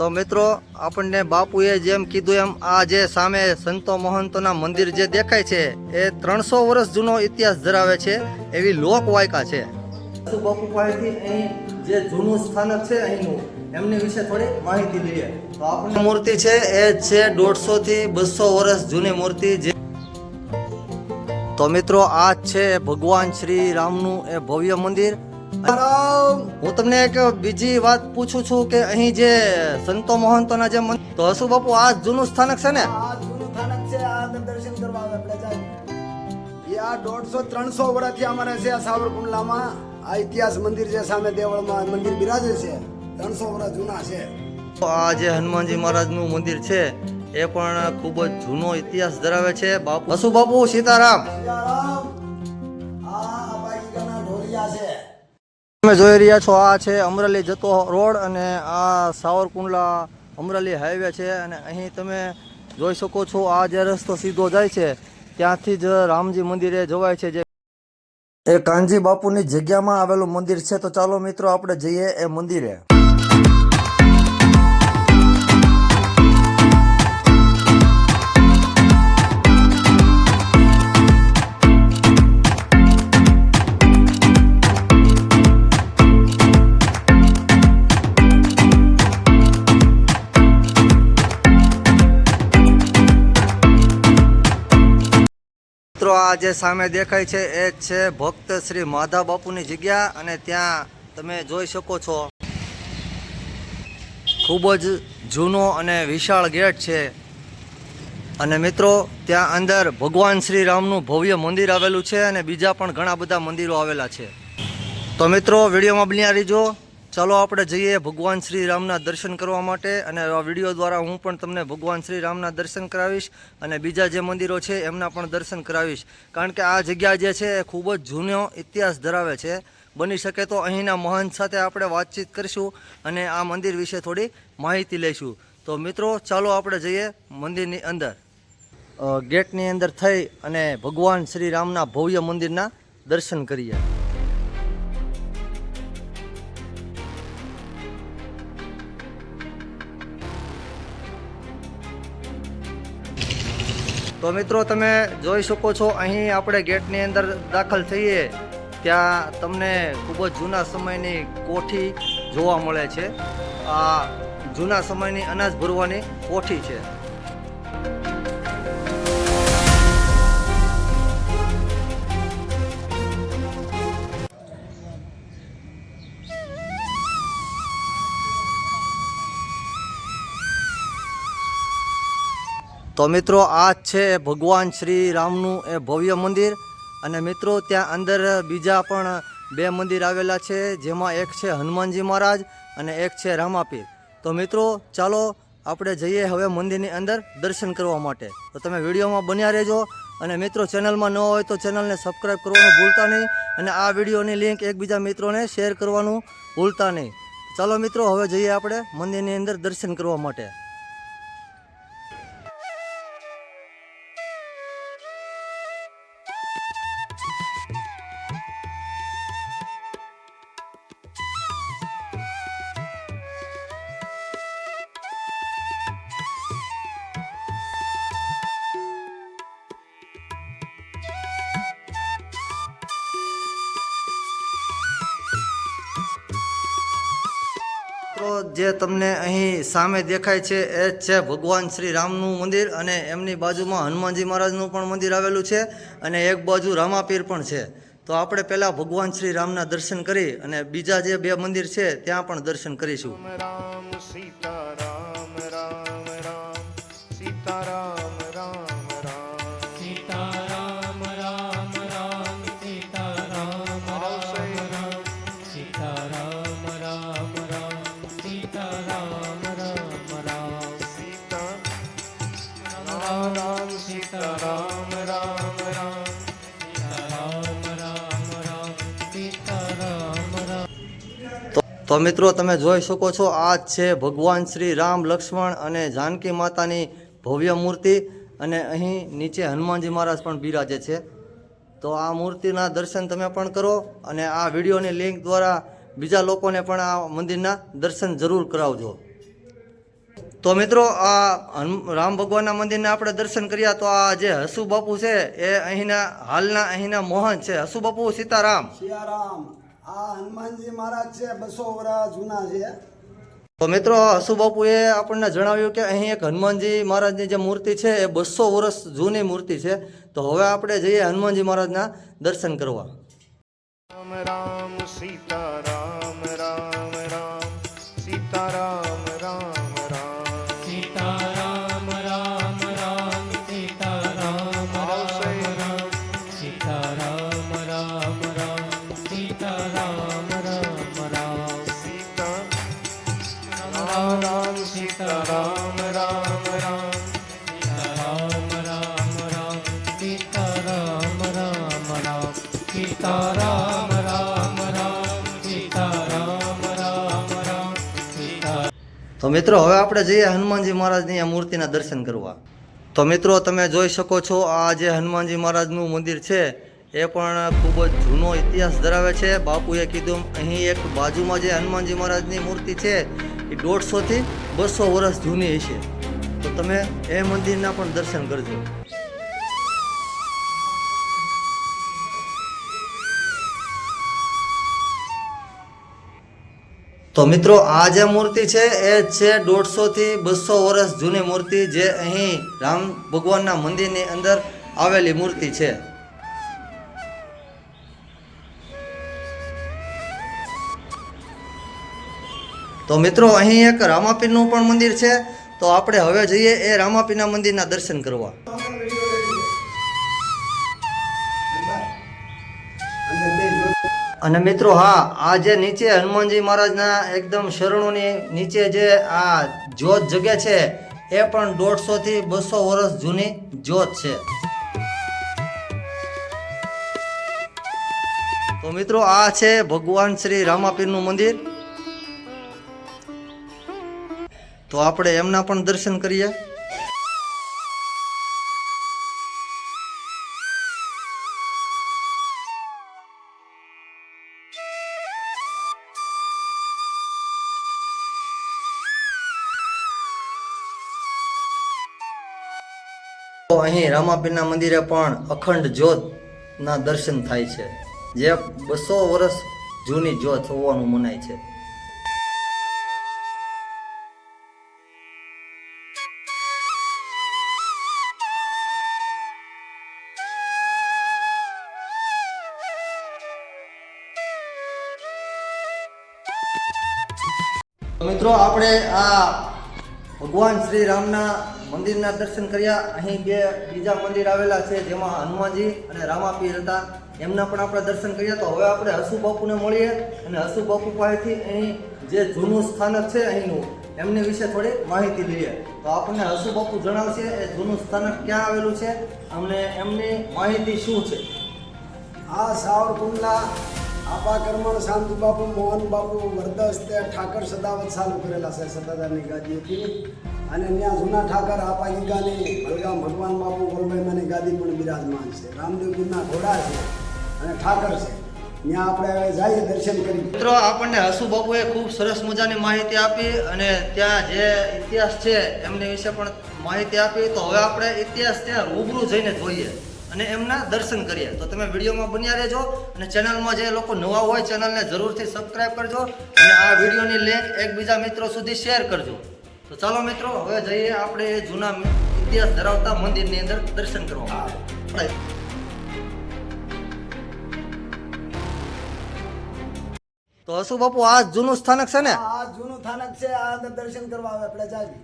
તો મિત્રો આપણને બાપુએ જેમ કીધું એમ આ જે સામે સંતો મહંતોના મંદિર જે દેખાય છે એ 300 વર્ષ જૂનો ઇતિહાસ ધરાવે છે એવી લોકવાયકા છે. બાપુ પાસેથી અહીં જે જૂનું સ્થાનક છે અહીંનું એમની વિશે થોડી માહિતી લઈએ. તો આપણી મૂર્તિ છે એ છે 150 થી 200 વર્ષ જૂની મૂર્તિ. જે તો મિત્રો આ છે ભગવાન શ્રી રામનું એ ભવ્ય મંદિર. હું તમને એક બીજી વાત પૂછું છું કે અહીં જે સંતો મહંતોના જે તો હસુ બાપુ આ જૂનું સ્થાનક છે ને? આ જૂનું સ્થાનક છે. આ દર્શન કરવા આવે આપણે જાય. એ આ 150-300 વર્ષથી અમારે છે સાવરકુંડલામાં આ ઇતિહાસ મંદિર છે. સામે દેવળમાં મંદિર બિરાજે છે. 300 વર્ષ જૂના છે. આ જે હનુમાનજી મહારાજનું મંદિર છે એ પણ ખૂબ જ જૂનો ઇતિહાસ ધરાવે છે. બાપુ હસુ બાપુ સીતારામ. આ બાઈકના ઢોલિયા છે. તમે જોઈ રહ્યા છો આ છે અમરેલી જતો રોડ અને આ સાવરકુંડલા અમરેલી હાઈવે છે. અને અહીં તમે જોઈ શકો છો આ જે રસ્તો સીધો જાય છે ત્યાંથી જ રામજી મંદિરે જવાય છે. જે એ કાનજી બાપુની જગ્યામાં આવેલું મંદિર છે. તો ચાલો મિત્રો આપણે જઈએ એ મંદિરે. મિત્રો આ જે સામે દેખાય છે એ છે ભક્ત શ્રી માધા બાપુની જગ્યા અને ત્યાં તમે જોઈ શકો છો ખૂબ જ જૂનો અને વિશાળ ગેટ છે. અને મિત્રો ત્યાં અંદર ભગવાન શ્રી રામનું ભવ્ય મંદિર આવેલું છે અને બીજા પણ ઘણા બધા મંદિરો આવેલા છે. તો મિત્રો વિડીયોમાં બન્યા રહીજો. ચાલો આપણે જઈએ ભગવાન શ્રી રામના દર્શન કરવા માટે. અને આ વિડીયો દ્વારા હું પણ તમને ભગવાન શ્રી રામના દર્શન કરાવીશ અને બીજા જે મંદિરો છે એમના પણ દર્શન કરાવીશ. કારણ કે આ જગ્યા જે છે એ ખૂબ જ જૂનો ઇતિહાસ ધરાવે છે. બની શકે તો અહીંના મહંત સાથે આપણે વાતચીત કરીશું અને આ મંદિર વિશે થોડી માહિતી લઈશું. તો મિત્રો ચાલો આપણે જઈએ મંદિરની અંદર. ગેટની અંદર થઈ અને ભગવાન શ્રી રામના ભવ્ય મંદિરના દર્શન કરીએ. તો મિત્રો તમે જોઈ શકો છો અહીં આપણે ગેટની અંદર દાખલ થઈએ ત્યાં તમને ખૂબ જ જૂના સમયની કોઠી જોવા મળે છે. આ જૂના સમયની અનાજ ભરવાની કોઠી છે. તો મિત્રો આ છે ભગવાન શ્રી રામનું એ ભવ્ય મંદિર. અને મિત્રો ત્યાં અંદર બીજા પણ 2 મંદિર આવેલા છે જેમાં એક છે હનુમાનજી મહારાજ અને એક છે રામાપીર. તો મિત્રો ચાલો આપણે જઈએ હવે મંદિરની અંદર દર્શન કરવા માટે. તો તમે વિડીયોમાં બન્યા રહેજો. અને મિત્રો ચેનલમાં ન હોય તો ચેનલને સબસ્ક્રાઈબ કરવાનું ભૂલતા નહીં અને આ વિડીયોની લિંક એકબીજા મિત્રોને શેર કરવાનું ભૂલતા નહીં. ચાલો મિત્રો હવે જઈએ આપણે મંદિરની અંદર દર્શન કરવા માટે. જે તમને અહીં સામે દેખાય છે એ જ છે ભગવાન શ્રી રામનું મંદિર અને એમની બાજુમાં હનુમાનજી મહારાજનું પણ મંદિર આવેલું છે અને એક બાજુ રામાપીર પણ છે. તો આપણે પહેલાં ભગવાન શ્રી રામના દર્શન કરી અને બીજા જે 2 મંદિર છે ત્યાં પણ દર્શન કરીશું. રામ સીતા રામ રામ રામ સીતા રામ રામ રામ સીતા રામ રામ રામ સીતા રામ રામ સીતા રામ રામ રામ સીતા રામ રામ રામ સીતા રામ રામ સીતા રામ રામ રામ સીતા રામ રામ રામ સીતા રામ રામ. તો મિત્રો તમે જોઈ શકો છો આ છે ભગવાન શ્રી રામ લક્ષ્મણ અને જાનકી માતાની ભવ્ય મૂર્તિ. અને અહીં નીચે હનુમાનજી મહારાજ પણ બિરાજે છે. તો આ મૂર્તિના દર્શન તમે પણ કરો અને આ વિડીયોની લિંક દ્વારા બીજા લોકોને પણ આ મંદિરના દર્શન જરૂર કરાવજો. તો મિત્રો આ રામ ભગવાનના મંદિરના આપણે દર્શન કર્યા. તો આ જે હસુ બાપુ છે એ હાલના મોહન છે. હસુ બાપુ સીતારામ. સિયારામ. આ હનુમાનજી મહારાજ છે, 200 વર્ષ જૂના છે. તો મિત્રો હસુ બાપુએ આપણને જણાવ્યું કે અહીં એક હનુમાનજી મહારાજની જે મૂર્તિ છે એ 200 વર્ષ જૂની મૂર્તિ છે. તો હવે આપણે જઈએ હનુમાનજી મહારાજના દર્શન કરવા. રામ રામ સીતારામ રામ રામ સીતારામ રામ રામ सीताराम राम राम सीताराम राम राम सीताराम राम राम सीताराम राम राम સીતા રામ રામ સીતારામ રામ રામ सीताराम राम राम सीताराम राम राम सीताराम राम राम सीताराम राम राम सीता તો મિત્રો હવે આપણે જઈએ હનુમાનજી મહારાજની આ મૂર્તિના દર્શન કરવા. તો મિત્રો તમે જોઈ શકો છો આ જે હનુમાનજી મહારાજનું મંદિર છે એ પણ ખૂબ જ જૂનો ઇતિહાસ ધરાવે છે. બાપુએ કીધું અહીં એક બાજુમાં જે હનુમાનજી મહારાજની મૂર્તિ છે એ 150 થી 200 વર્ષ જૂની હશે. તો તમે એ મંદિરના પણ દર્શન કરજો. તો મિત્રો આ જે મૂર્તિ છે એ છે 150 થી 200 વર્ષ જૂની મૂર્તિ, જે અહીં રામ ભગવાનના મંદિરની અંદર આવેલી મૂર્તિ છે. તો મિત્રો અહીં એક રામાપીરનું પણ મંદિર છે. તો આપણે હવે જઈએ એ રામાપીરના મંદિરના દર્શન કરવા. અને મિત્રો હા, આ જે નીચે હનુમાનજી મહારાજના એકદમ શરણોની નીચે જે આ જ્યોત જગે છે એ પણ 150 થી 200 વર્ષ જૂની જ્યોત છે. તો મિત્રો આ છે ભગવાન શ્રી રામાપીરનું મંદિર. તો આપણે એમના પણ દર્શન કરીએ. તો અહીં રામાપીરના મંદિરે પણ અખંડ જ્યોતના દર્શન થાય છે, જે 200 વર્ષ જૂની જ્યોત હોવાનું મનાય છે. મિત્રો આપણે આ ભગવાન શ્રી રામના મંદિરના દર્શન કર્યા. અહીં બે બીજા મંદિર આવેલા છે જેમાં હનુમાનજી અને રામાપીર હતા, એમના પણ આપણે દર્શન કર્યા. તો હવે આપણે હસુ બાપુને મળીએ અને હસુ બાપુ પાસેથી અહીં જે જૂનું સ્થાનક છે અહીંનું એમની વિશે થોડી માહિતી લઈએ. તો આપણને હસુ બાપુ જણાવશે એ જૂનું સ્થાનક ક્યાં આવેલું છે અને એમની માહિતી શું છે. આ સાવરકુંડલા આપા કર્મણ શાંતિ બાપુ મોહન બાપુ વરદસ્તે ઠાકર સદાવત ચાલુ કરેલા છે સત્તાધારની ગાદીથી. અને ત્યાં જૂના ઠાકર આપા ગીગાની બલગામ ભગવાન બાપુ વલભાઈમાની ગાદી પણ બિરાજમાન છે. રામદેવજીના ઘોડા છે અને ઠાકર છે. ત્યાં આપણે હવે જઈએ દર્શન કરી. મિત્રો આપણને હસુ બાપુએ ખૂબ સરસ મજાની માહિતી આપી અને ત્યાં જે ઇતિહાસ છે એમની વિશે પણ માહિતી આપી. તો હવે આપણે ઇતિહાસ ત્યાં રૂબરૂ જઈને જોઈએ અને એમના દર્શન કરીએ. તો તમે વિડીયોમાં બન્યા રહેજો અને ચેનલમાં જે લોકો નવા હોય ચેનલને જરૂરથી સબસ્ક્રાઈબ કરજો અને આ વિડીયોની લિંક એકબીજા મિત્રો સુધી શેર કરજો. તો ચાલો મિત્રો હવે જઈએ આપણે એ જૂના ઇતિહાસ ધરાવતા મંદિરની અંદર દર્શન કરવા. તો હસુ બાપુ આ જૂનું સ્થાનક છે ને? આ જૂનું સ્થાનક છે. આ અંદર દર્શન કરવા આવે આપણે જાવી.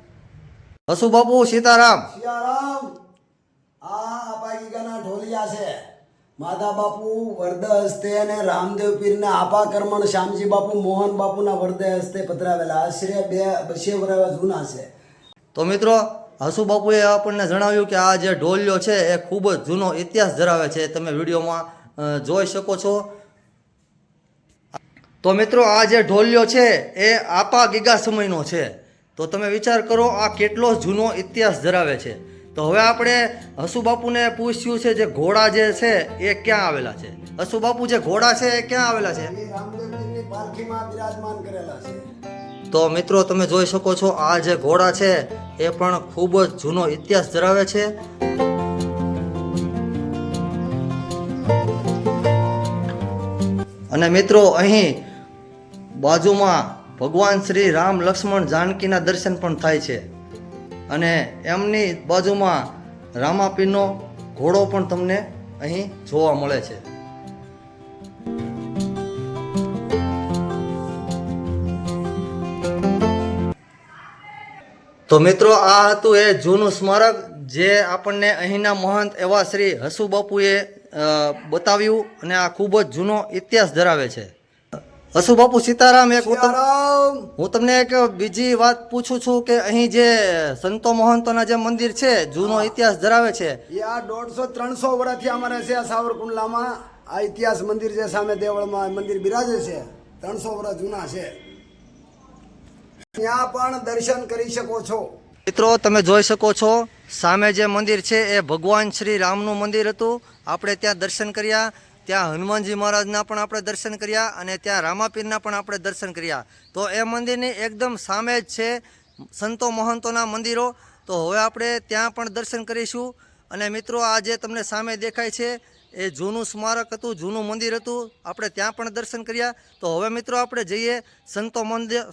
હસુ બાપુ સીતારામ. સિયારામ. આ આપા ગીગાના ઢોલિયા છે. માધા બાપુ વરદ હસ્તે અને રામદેવ પીરના આપા કર્મણ શ્યામજી બાપુ મોહન બાપુના વરદ હસ્તે પધરાવેલા. આશરે 200 વર્ષ જૂના છે. તો મિત્રો હસુ બાપુએ આપણને જણાવ્યું કે આ જે ઢોલિયો છે એ ખૂબ જ જૂનો ઇતિહાસ ધરાવે છે. તમે વિડીયોમાં જોઈ શકો છો. તો મિત્રો આ જે ઢોલિયો છે એ આપા ગીગા સમયનો છે. તો તમે વિચાર કરો આ કેટલો જૂનો ઇતિહાસ ધરાવે છે. તો હવે આપણે હસુ બાપુને પૂછ્યું છે જે ઘોડા જે છે એ ક્યાં આવેલા છે. હસુ બાપુ જે ઘોડા છે એ ક્યાં આવેલા છે? એ રામદેવજીની પાલખીમાં બિરાજમાન કરેલા છે. તો મિત્રો તમે જોઈ શકો છો આ જે ઘોડા છે એ પણ ખૂબ જ જૂનો ઇતિહાસ ધરાવે છે. અને મિત્રો અહીં બાજુમાં ભગવાન શ્રી રામ લક્ષ્મણ જાનકીના દર્શન પણ થાય છે. અને એમની બાજુમાં રામાપીરનો ઘોડો પણ તમને અહીં જોવા મળે છે. તો મિત્રો આ હતું એ જૂનું સ્મારક જે આપણને અહીંના મહંત એવા શ્રી હસુ બાપુએ બતાવ્યું અને આ ખૂબ જ જૂનો ઇતિહાસ ધરાવે છે. હસુ બાપુ સીતારામ, સીતારામ. હું તમને એક બીજી વાત પૂછું છું કે અહીં જે સંતો મહંતોના જે મંદિર છે જૂનો ઇતિહાસ ધરાવે છે એ આ 150-300 વર્ષથી અમારે છે આ સાવરકુંડલામાં આ ઇતિહાસ મંદિર છે સામે દેવળમાં મંદિર બિરાજે છે. 300 વર્ષ જૂના છે. ત્યાં પણ દર્શન કરી શકો છો. મિત્રો તમે જોઈ શકો છો સામે જે મંદિર છે એ ભગવાન શ્રી રામનું મંદિર હતું. આપણે ત્યાં દર્શન કર્યા. ત્યાં હનુમાનજી મહારાજના પણ આપણે દર્શન કર્યા અને ત્યાં રામાપીરના પણ આપણે દર્શન કર્યા. તો એ મંદિરની એકદમ સામે જ છે સંતો મહંતોના મંદિરો. તો હવે આપણે ત્યાં પણ દર્શન કરીશું. અને મિત્રો આ જે તમને સામે દેખાય છે એ જૂનું સ્મારક હતું, જૂનું મંદિર હતું. આપણે ત્યાં પણ દર્શન કર્યા. તો હવે મિત્રો આપણે જઈએ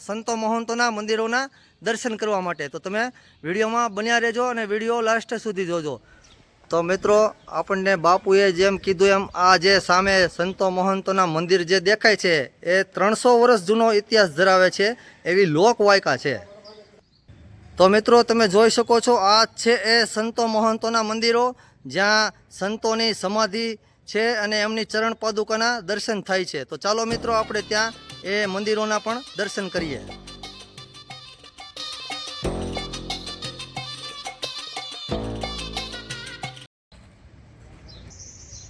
સંતો મહંતોના મંદિરોના દર્શન કરવા માટે. તો તમે વિડીયોમાં બન્યા રહેજો અને વિડીયો લાસ્ટ સુધી જોજો. તો મિત્રો આપણને બાપુએ જેમ કીધું એમ આ જે સામે સંતો મહંતોના મંદિર જે દેખાય છે એ 300 વર્ષ જૂનો ઇતિહાસ ધરાવે છે એવી લોકવાયકા છે. તો મિત્રો તમે જોઈ શકો છો આ છે એ સંતો મહંતોના મંદિરો જ્યાં સંતોની સમાધિ છે અને એમની ચરણ પાદુકાના દર્શન થાય છે. તો ચાલો મિત્રો આપણે ત્યાં એ મંદિરોના પણ દર્શન કરીએ.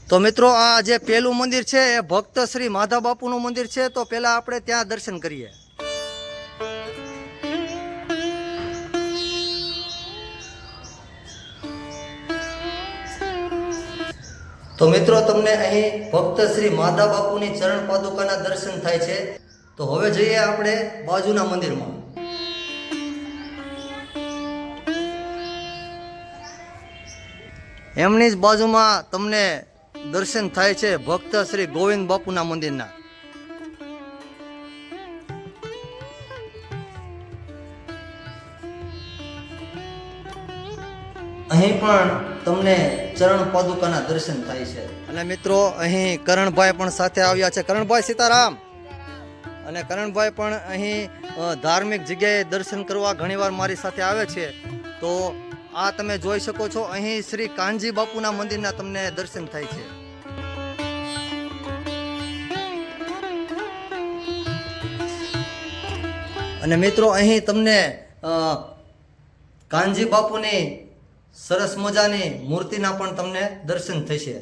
તો મિત્રો આ જે પહેલું મંદિર છે એ ભક્ત શ્રી માધા બાપુનું મંદિર છે. તો પહેલા આપણે ત્યાં દર્શન કરીએ. તો મિત્રો તમને અહીં ભક્ત શ્રી માધા બાપુની ચરણ પાદુકાના દર્શન થાય છે. તો હવે જઈએ આપણે બાજુના મંદિરમાં. એમની જ બાજુમાં તમને દર્શન થાય છે ભક્ત શ્રી ગોવિંદ બાપુના મંદિરના. અહીં પણ તમને ચરણ પાદુકાના દર્શન થાય છે. અને મિત્રો અહીં કરણભાઈ પણ સાથે આવ્યા છે. કરણભાઈ સીતારામ. અને કરણભાઈ પણ અહીં ધાર્મિક જગ્યાએ દર્શન કરવા ઘણીવાર મારી સાથે આવે છે. તો આ તમે જોઈ શકો છો અહીં શ્રી કાનજી બાપુના મંદિરના તમને દર્શન થાય છે. અને મિત્રો અહીં તમને કાનજી બાપુની સરસ મજાની મૂર્તિના પણ તમને દર્શન થશે.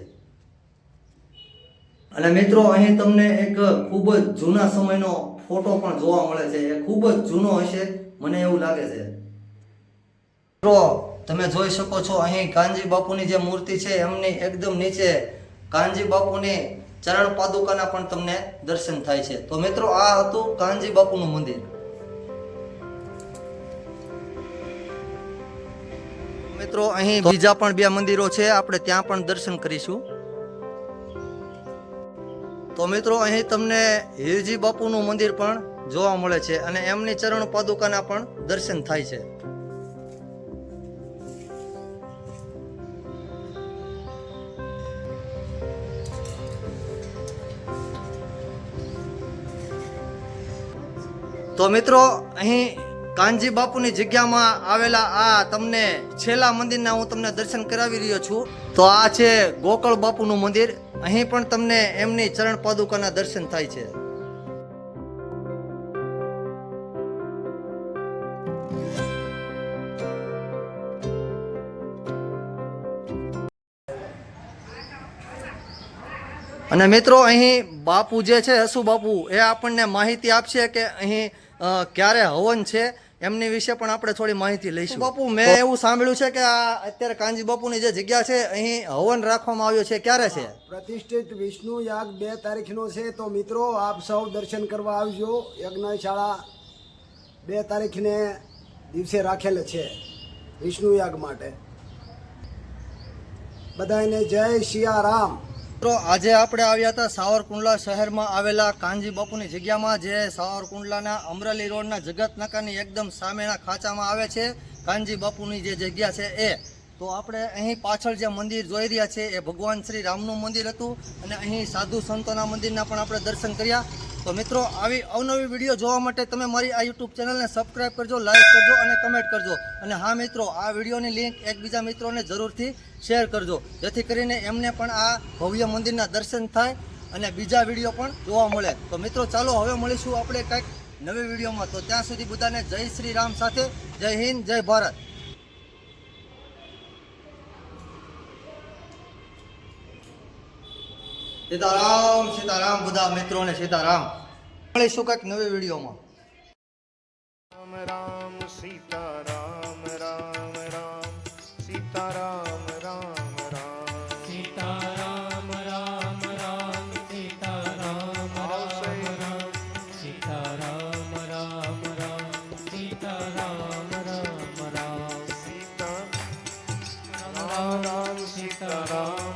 અને મિત્રો અહીં તમને એક ખૂબ જ જૂના સમયનો ફોટો પણ જોવા મળે છે. એ ખૂબ જ જૂનો હશે મને એવું લાગે છે. મિત્રો તમે જોઈ શકો છો અહીં કાનજી બાપુની જે મૂર્તિ છે એમની એકદમ નીચે કાનજી બાપુની ચરણ પાદુકાના પણ તમને દર્શન થાય છે. તો મિત્રો આ હતું કાનજી બાપુનું મંદિર. મિત્રો અહીં બીજા પણ 2 મંદિરો છે. આપણે ત્યાં પણ દર્શન કરીશું. તો મિત્રો અહીં તમને હીરજી બાપુનું મંદિર પણ જોવા મળે છે અને એમની ચરણ પાદુકાના પણ દર્શન થાય છે. તો મિત્રો અહીં કાનજી બાપુની જગ્યામાં આવેલા આ તમને છેલ્લા મંદિરના હું તમને દર્શન કરાવી રહ્યો છું. તો આ છે ગોકળ બાપુનું મંદિર. અહીં પણ તમને એમની ચરણ પાદુકાના દર્શન થાય છે. અને મિત્રો અહીં બાપુ જે છે હસુ બાપુ એ આપણને માહિતી આપશે કે અહીં ક્યારે હવન છે એમની વિશે પણ આપણે થોડી માહિતી લઈશું. બાપુ મેં એવું સાંભળ્યું છે કે આ અત્યારે કાનજી બાપુની જે જગ્યા છે અહીં હવન રાખવામાં આવ્યો છે. ક્યારે છે? પ્રતિષ્ઠિત વિષ્ણુ યાગ 2 તારીખનો છે. તો મિત્રો આપ સૌ દર્શન કરવા આવજો. યજ્ઞશાળા 2 તારીખને દિવસે રાખેલ છે વિષ્ણુ યાગ માટે. બધાને જય સિયારામ. મિત્રો આજે આપણે આવ્યા હતા સાવરકુંડલા શહેરમાં આવેલા કાનજી બાપુની જગ્યામાં, જે સાવરકુંડલાના અમરેલી રોડના જગત નાકાની એકદમ સામેના ખાંચામાં આવે છે કાનજી બાપુની જે જગ્યા છે એ. તો આપણે અહીં પાછળ જે મંદિર જોઈ રહ્યા છે એ ભગવાન શ્રી રામનું મંદિર હતું અને અહીં સાધુ સંતોના મંદિરના પણ આપણે દર્શન કર્યા. તો મિત્રો આવી અવનવી વિડીયો જોવા માટે તમે મારી આ યુટ્યુબ ચેનલને સબસ્ક્રાઈબ કરજો, લાઈક કરજો અને કમેન્ટ કરજો. અને હા મિત્રો, આ વિડીયોની લિંક એકબીજા મિત્રોને જરૂરથી શેર કરજો, જેથી કરીને એમને પણ આ ભવ્ય મંદિરના દર્શન થાય અને બીજા વિડીયો પણ જોવા મળે. તો મિત્રો ચાલો હવે મળીશું આપણે કંઈક નવી વિડીયોમાં. તો ત્યાં સુધી બધાને જય શ્રી રામ સાથે જય હિન્દ, જય ભારત. સીતારામ સીતારામ બધા મિત્રોને સીતારામ. મળીશું કંઈક નવી વિડીયોમાં. રામ રામ સીતારામ રામ રામ સીતારામ રામ રામ સીતારામ રામ રામ સીતારામ રામ રામ સીતારામ રામ રામ સીતારામ રામ રામ સીતા રામ રામ સીતારામ